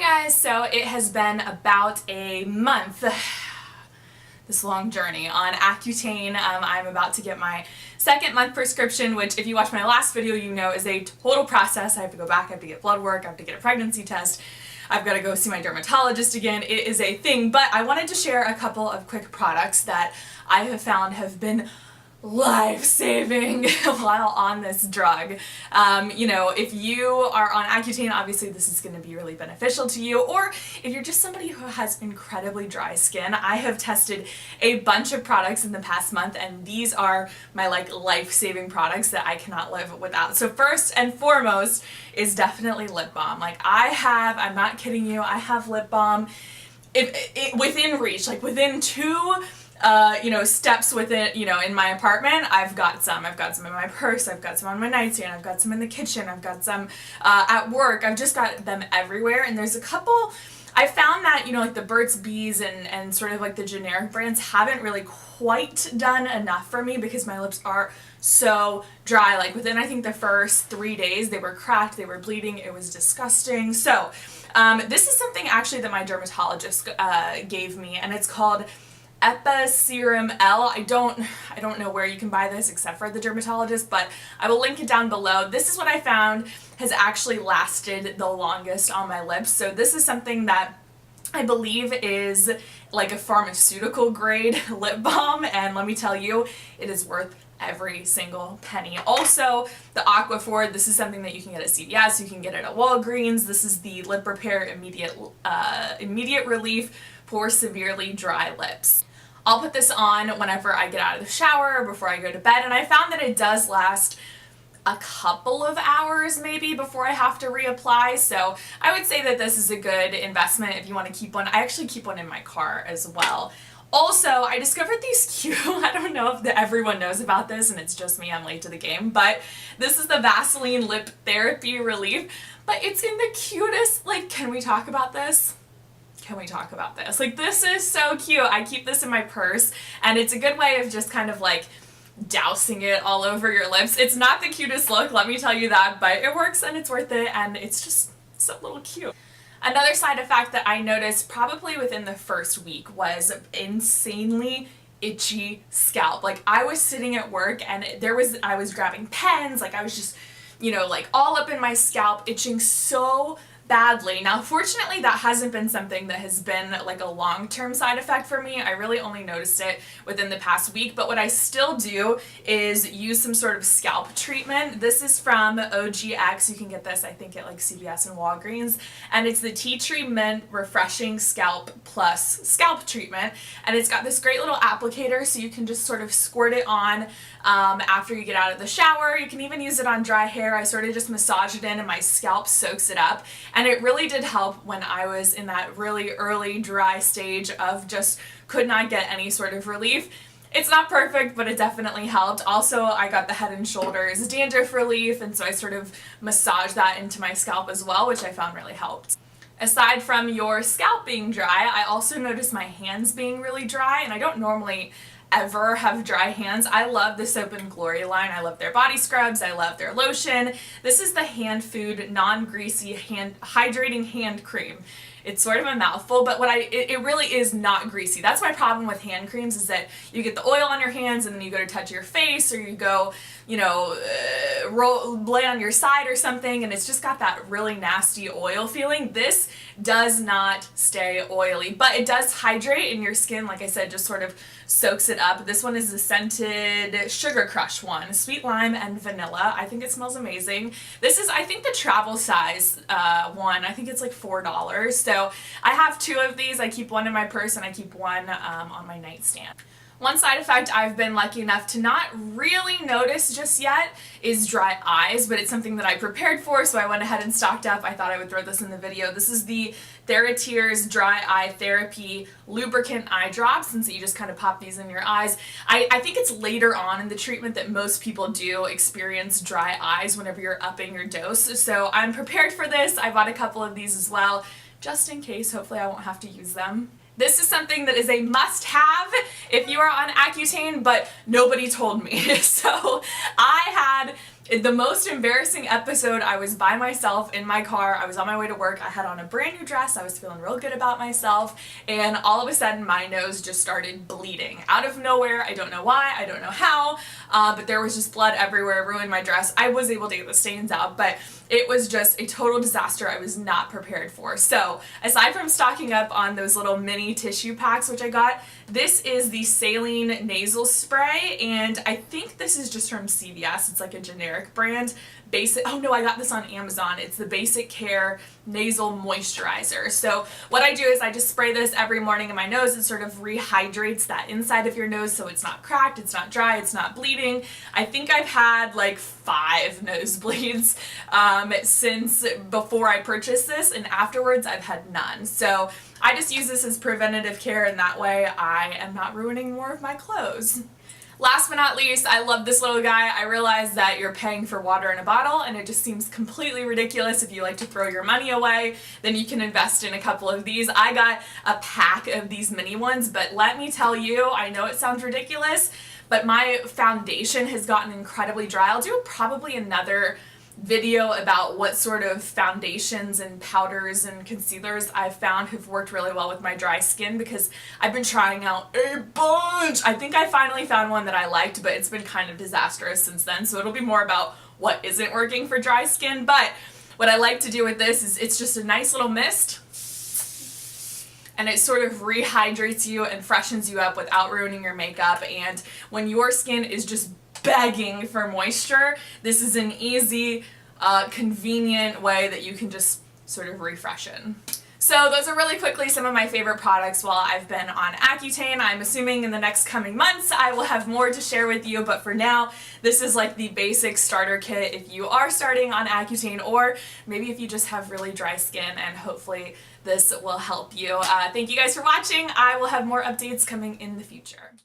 Hi guys, so it has been about a month, this long journey on Accutane. I'm about to get my second month prescription, which if you watched my last video you know is a total process. I have to go back, I have to get blood work, I have to get a pregnancy test, I've got to go see my dermatologist again. It is a thing, but I wanted to share a couple of quick products that I have found have been life-saving while on this drug. You know, if you are on Accutane, obviously this is going to be really beneficial to you, or if you're just somebody who has incredibly dry skin. I have tested a bunch of products in the past month, and these are my life-saving products that I cannot live without. So first and foremost is definitely lip balm. I'm not kidding you, I have lip balm within reach, within two steps within, in my apartment. I've got some in my purse, I've got some on my nightstand, I've got some in the kitchen, I've got some at work. I've just got them everywhere, and there's a couple. I found that, the Burt's Bees and sort of the generic brands haven't really quite done enough for me because my lips are so dry. Within, I think, the first 3 days, they were cracked, they were bleeding, it was disgusting. So, this is something actually that my dermatologist gave me, and it's called Serum L. I don't know where you can buy this except for the dermatologist, but I will link it down below. This is what I found has actually lasted the longest on my lips. So this is something that I believe is like a pharmaceutical grade lip balm, and let me tell you, it is worth every single penny. Also, the Aquaphor, this is something that you can get at CVS, you can get it at Walgreens. This is the Lip Repair Immediate Relief for severely dry lips. I'll put this on whenever I get out of the shower or before I go to bed, and I found that it does last a couple of hours maybe before I have to reapply, so I would say that this is a good investment if you want to keep one. I actually keep one in my car as well. Also, I discovered these cute, I don't know if everyone knows about this and it's just me, I'm late to the game, but this is the Vaseline Lip Therapy Relief, but it's in the cutest, can we talk about this? Can we talk about this? This is so cute. I keep this in my purse, and it's a good way of just kind of dousing it all over your lips. It's not the cutest look, let me tell you that, but it works and it's worth it, and it's just so little cute. Another side effect that I noticed probably within the first week was insanely itchy scalp. I was sitting at work and I was grabbing pens, I was just, all up in my scalp, itching so badly. Now, fortunately, that hasn't been something that has been a long-term side effect for me. I really only noticed it within the past week, but what I still do is use some sort of scalp treatment. This is from OGX. You can get this, I think, at CVS and Walgreens, and it's the Tea Tree Mint Refreshing Scalp Plus Scalp Treatment, and it's got this great little applicator, so you can just sort of squirt it on after you get out of the shower. You can even use it on dry hair. I sort of just massage it in and my scalp soaks it up. And it really did help when I was in that really early dry stage of just could not get any sort of relief. It's not perfect, but it definitely helped. Also, I got the Head and Shoulders dandruff relief, and so I sort of massaged that into my scalp as well, which I found really helped. Aside from your scalp being dry, I also noticed my hands being really dry, and I don't normally ever have dry hands. I love the Soap & Glory line. I love their body scrubs. I love their lotion. This is the Hand Food Non-Greasy Hydrating Hand Cream. It's sort of a mouthful, but it really is not greasy. That's my problem with hand creams, is that you get the oil on your hands and then you go to touch your face, or you go, lay on your side or something, and it's just got that really nasty oil feeling. This does not stay oily, but it does hydrate, and your skin, like I said, just sort of soaks it up. This one is the scented Sugar Crush one, sweet lime and vanilla. I think it smells amazing. This is, I think, the travel size one. I think it's $4. So I have two of these. I keep one in my purse and I keep one on my nightstand. One side effect I've been lucky enough to not really notice just yet is dry eyes, but it's something that I prepared for, so I went ahead and stocked up. I thought I would throw this in the video. This is the TheraTears Dry Eye Therapy Lubricant Eye Drops, and so you just kind of pop these in your eyes. I think it's later on in the treatment that most people do experience dry eyes whenever you're upping your dose, so I'm prepared for this. I bought a couple of these as well, just in case. Hopefully I won't have to use them. This is something that is a must-have if you are on Accutane, but nobody told me. So I had The most embarrassing episode, I was by myself in my car, I was on my way to work, I had on a brand new dress, I was feeling real good about myself, and all of a sudden my nose just started bleeding. Out of nowhere, I don't know why, I don't know how, but there was just blood everywhere, ruined my dress. I was able to get the stains out, but it was just a total disaster I was not prepared for. So, aside from stocking up on those little mini tissue packs, which I got, this is the saline nasal spray, and I think this is just from CVS. It's like a generic brand. Oh no, I got this on Amazon. It's the Basic Care Nasal Moisturizer. So what I do is I just spray this every morning in my nose. It sort of rehydrates that inside of your nose so it's not cracked, it's not dry, it's not bleeding. I think I've had like 5 nosebleeds since before I purchased this, and afterwards I've had none. So I just use this as preventative care, and that way I am not ruining more of my clothes. Last but not least, I love this little guy. I realize that you're paying for water in a bottle, and it just seems completely ridiculous. If you like to throw your money away, then you can invest in a couple of these. I got a pack of these mini ones, but let me tell you, I know it sounds ridiculous, but my foundation has gotten incredibly dry. I'll do probably another video about what sort of foundations and powders and concealers I've found have worked really well with my dry skin, because I've been trying out a bunch. I think I finally found one that I liked, but it's been kind of disastrous since then, so it'll be more about what isn't working for dry skin. But what I like to do with this is it's just a nice little mist, and it sort of rehydrates you and freshens you up without ruining your makeup. And when your skin is just begging for moisture, this is an easy, convenient way that you can just sort of refreshen. So those are really quickly some of my favorite products while I've been on Accutane. I'm assuming in the next coming months I will have more to share with you, but for now this is like the basic starter kit if you are starting on Accutane, or maybe if you just have really dry skin, and hopefully this will help you. Thank you guys for watching. I will have more updates coming in the future.